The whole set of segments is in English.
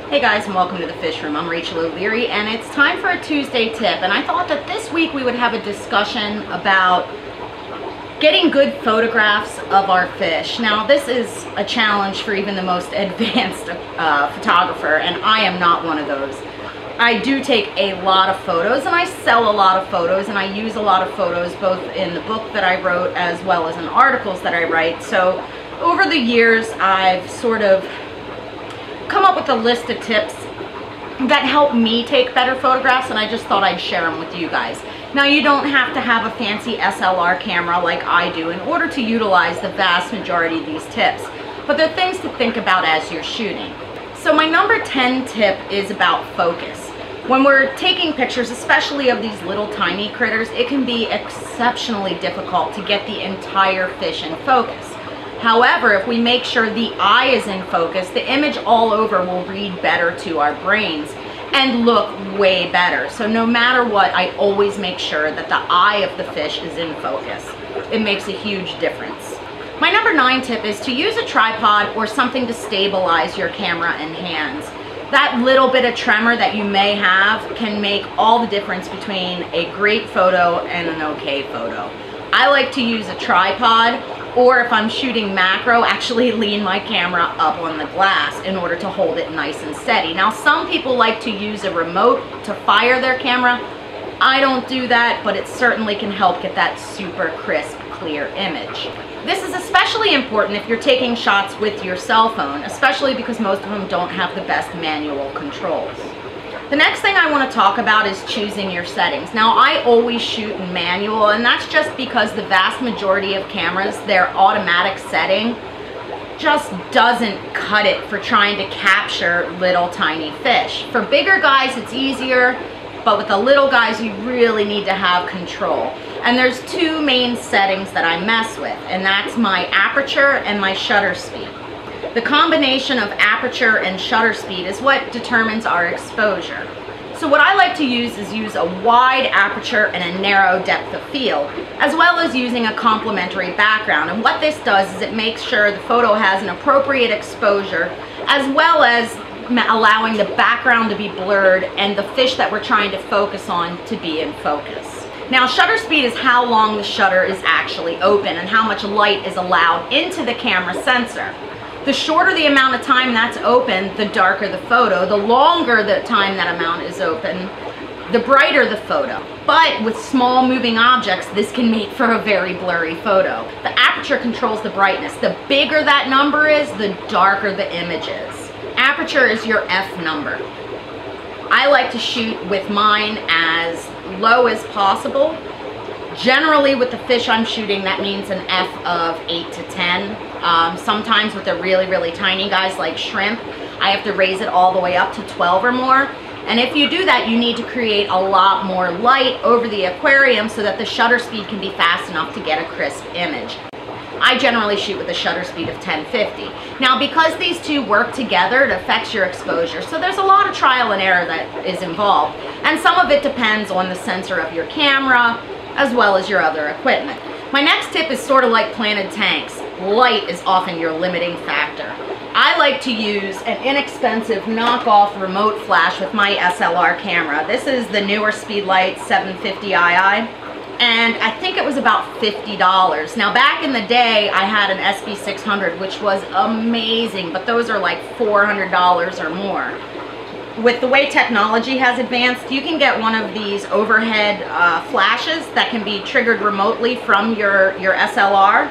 Hey guys, and welcome to the Fish Room. I'm Rachel O'Leary, and it's time for a Tuesday tip. And I thought that this week we would have a discussion about getting good photographs of our fish. Now, this is a challenge for even the most advanced photographer, and I am not one of those. I do take a lot of photos, and I sell a lot of photos, and I use a lot of photos both in the book that I wrote as well as in articles that I write. So over the years, I've sort of come up with a list of tips that help me take better photographs, and I just thought I'd share them with you guys. Now, you don't have to have a fancy SLR camera like I do in order to utilize the vast majority of these tips, but they're things to think about as you're shooting. So my number 10 tip is about focus. When we're taking pictures, especially of these little tiny critters, it can be exceptionally difficult to get the entire fish in focus. However, if we make sure the eye is in focus, the image all over will read better to our brains and look way better. So no matter what, I always make sure that the eye of the fish is in focus. It makes a huge difference. My number 9 tip is to use a tripod or something to stabilize your camera and hands. That little bit of tremor that you may have can make all the difference between a great photo and an okay photo. I like to use a tripod, or if I'm shooting macro, actually lean my camera up on the glass in order to hold it nice and steady. Now, some people like to use a remote to fire their camera. I don't do that, but it certainly can help get that super crisp, clear image. This is especially important if you're taking shots with your cell phone, especially because most of them don't have the best manual controls. The next thing I want to talk about is choosing your settings. Now, I always shoot in manual, and that's just because the vast majority of cameras, their automatic setting just doesn't cut it for trying to capture little tiny fish. For bigger guys, it's easier, but with the little guys, you really need to have control. And there's two main settings that I mess with, and that's my aperture and my shutter speed. The combination of aperture and shutter speed is what determines our exposure. So what I like to use is a wide aperture and a narrow depth of field, as well as using a complementary background. And what this does is it makes sure the photo has an appropriate exposure, as well as allowing the background to be blurred and the fish that we're trying to focus on to be in focus. Now, shutter speed is how long the shutter is actually open and how much light is allowed into the camera sensor. The shorter the amount of time that's open, the darker the photo. The longer the time that amount is open, the brighter the photo. But with small moving objects, this can make for a very blurry photo. The aperture controls the brightness. The bigger that number is, the darker the image is. Aperture is your F number. I like to shoot with mine as low as possible. Generally, with the fish I'm shooting, that means an F of 8 to 10. Sometimes with the really tiny guys like shrimp, I have to raise it all the way up to 12 or more. And if you do that, you need to create a lot more light over the aquarium so that the shutter speed can be fast enough to get a crisp image. I generally shoot with a shutter speed of 1050. Now, because these two work together, it affects your exposure. So there's a lot of trial and error that is involved. And some of it depends on the sensor of your camera, as well as your other equipment. My next tip is sort of like planted tanks. Light is often your limiting factor. I like to use an inexpensive knockoff remote flash with my SLR camera. This is the newer Speedlight 750 II, and I think it was about $50. Now, back in the day, I had an SB600, which was amazing, but those are like $400 or more. With the way technology has advanced, you can get one of these overhead flashes that can be triggered remotely from your SLR,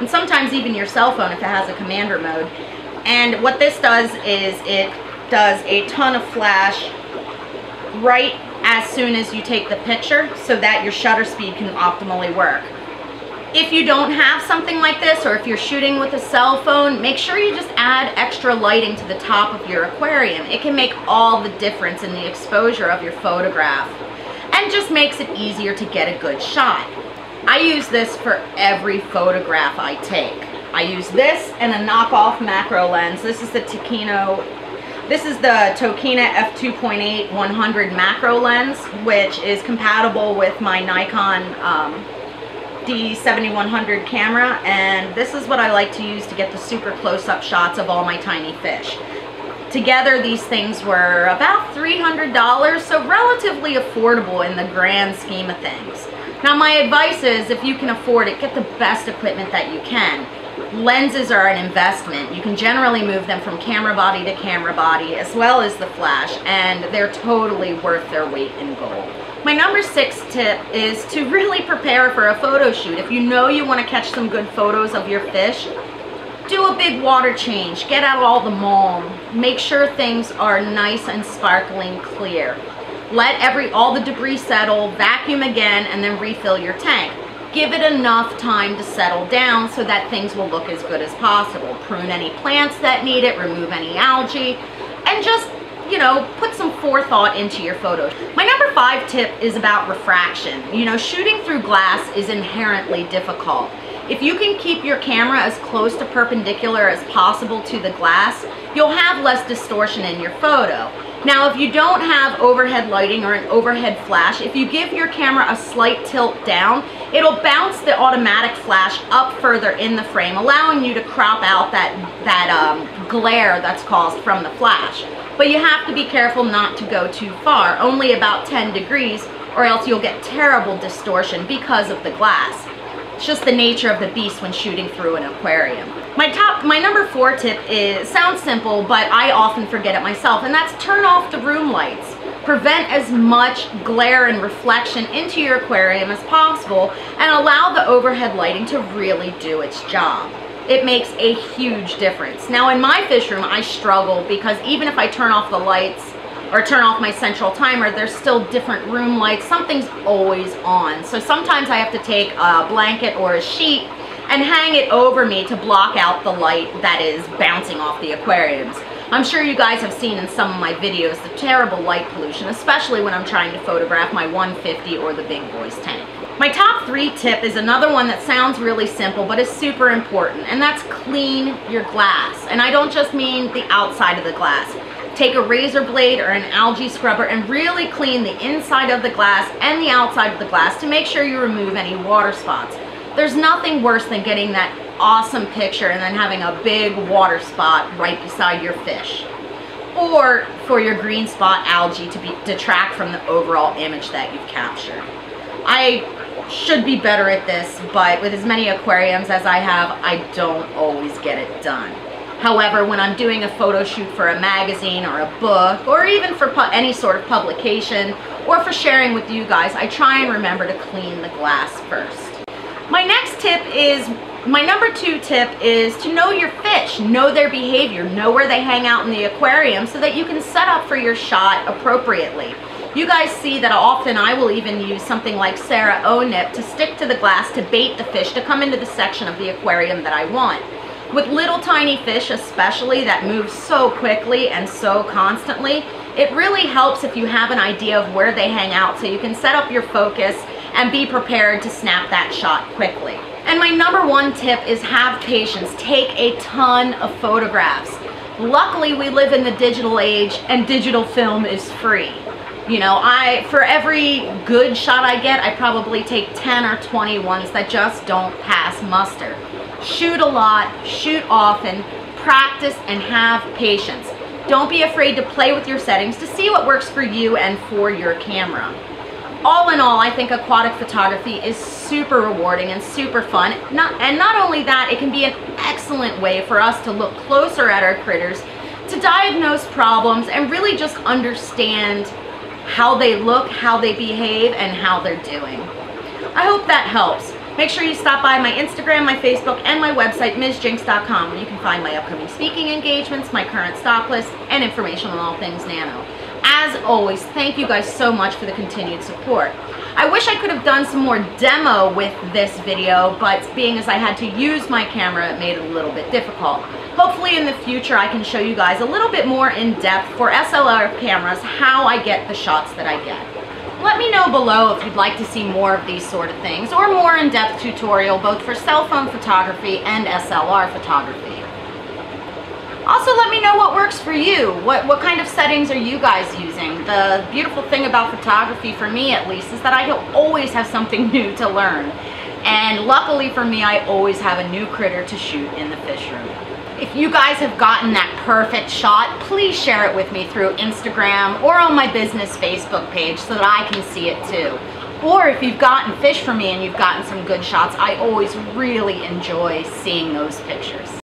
and sometimes even your cell phone if it has a commander mode. And what this does is it does a ton of flash right as soon as you take the picture so that your shutter speed can optimally work. If you don't have something like this, or if you're shooting with a cell phone, make sure you just add extra lighting to the top of your aquarium. It can make all the difference in the exposure of your photograph and just makes it easier to get a good shot. I use this for every photograph I take. I use this and a knockoff macro lens. This is the Tokina f2.8 100 macro lens, which is compatible with my Nikon D7100 camera, and this is what I like to use to get the super close-up shots of all my tiny fish. Together, these things were about $300, so relatively affordable in the grand scheme of things. Now, my advice is, if you can afford it, get the best equipment that you can. Lenses are an investment. You can generally move them from camera body to camera body, as well as the flash, and they're totally worth their weight in gold. My number 6 tip is to really prepare for a photo shoot. If you know you want to catch some good photos of your fish, do a big water change, get out all the mulm, make sure things are nice and sparkling clear. Let all the debris settle, vacuum again, and then refill your tank. Give it enough time to settle down so that things will look as good as possible. Prune any plants that need it, remove any algae, and just, you know, put some forethought into your photos. My number 5 tip is about refraction. You know, shooting through glass is inherently difficult. If you can keep your camera as close to perpendicular as possible to the glass, you'll have less distortion in your photo. Now, if you don't have overhead lighting or an overhead flash, if you give your camera a slight tilt down, it'll bounce the automatic flash up further in the frame, allowing you to crop out that glare that's caused from the flash. But you have to be careful not to go too far, only about 10 degrees, or else you'll get terrible distortion because of the glass. It's just the nature of the beast when shooting through an aquarium. My number 4 tip sounds simple, but I often forget it myself, and that's turn off the room lights. Prevent as much glare and reflection into your aquarium as possible, and allow the overhead lighting to really do its job. It makes a huge difference. Now, in my fish room, I struggle because even if I turn off the lights or turn off my central timer, there's still different room lights. Something's always on. So sometimes I have to take a blanket or a sheet and hang it over me to block out the light that is bouncing off the aquariums. I'm sure you guys have seen in some of my videos the terrible light pollution, especially when I'm trying to photograph my 150 or the big boys tank. My top 3 tip is another one that sounds really simple, but is super important, and that's clean your glass. And I don't just mean the outside of the glass. Take a razor blade or an algae scrubber and really clean the inside of the glass and the outside of the glass to make sure you remove any water spots. There's nothing worse than getting that awesome picture and then having a big water spot right beside your fish, or for your green spot algae to detract from the overall image that you've captured. I should be better at this, but with as many aquariums as I have, I don't always get it done. However, when I'm doing a photo shoot for a magazine or a book, or even for any sort of publication, or for sharing with you guys, I try and remember to clean the glass first. My number 2 tip is to know your fish, know their behavior, know where they hang out in the aquarium so that you can set up for your shot appropriately. You guys see that often I will even use something like Sarah O-Nip to stick to the glass to bait the fish to come into the section of the aquarium that I want. With little tiny fish especially that move so quickly and so constantly, it really helps if you have an idea of where they hang out so you can set up your focus and be prepared to snap that shot quickly. And my number 1 tip is have patience. Take a ton of photographs. Luckily, we live in the digital age and digital film is free. You know, for every good shot I get, I probably take 10 or 20 ones that just don't pass muster. Shoot a lot, shoot often, practice, and have patience. Don't be afraid to play with your settings to see what works for you and for your camera. All in all, I think aquatic photography is super rewarding and super fun. Not only that, it can be an excellent way for us to look closer at our critters, to diagnose problems, and really just understand how they look, how they behave, and how they're doing. I hope that helps. Make sure you stop by my Instagram, my Facebook, and my website, MsJinx.com, where you can find my upcoming speaking engagements, my current stock list, and information on all things nano. As always, thank you guys so much for the continued support. I wish I could have done some more demo with this video, but being as I had to use my camera, it made it a little bit difficult. Hopefully in the future I can show you guys a little bit more in depth for SLR cameras how I get the shots that I get. Let me know below if you'd like to see more of these sort of things, or more in-depth tutorial both for cell phone photography and SLR photography. Also, let me know what works for you. What kind of settings are you guys using? The beautiful thing about photography, for me at least, is that I always have something new to learn. And luckily for me, I always have a new critter to shoot in the fish room. If you guys have gotten that perfect shot, please share it with me through Instagram or on my business Facebook page so that I can see it too. Or if you've gotten fish from me and you've gotten some good shots, I always really enjoy seeing those pictures.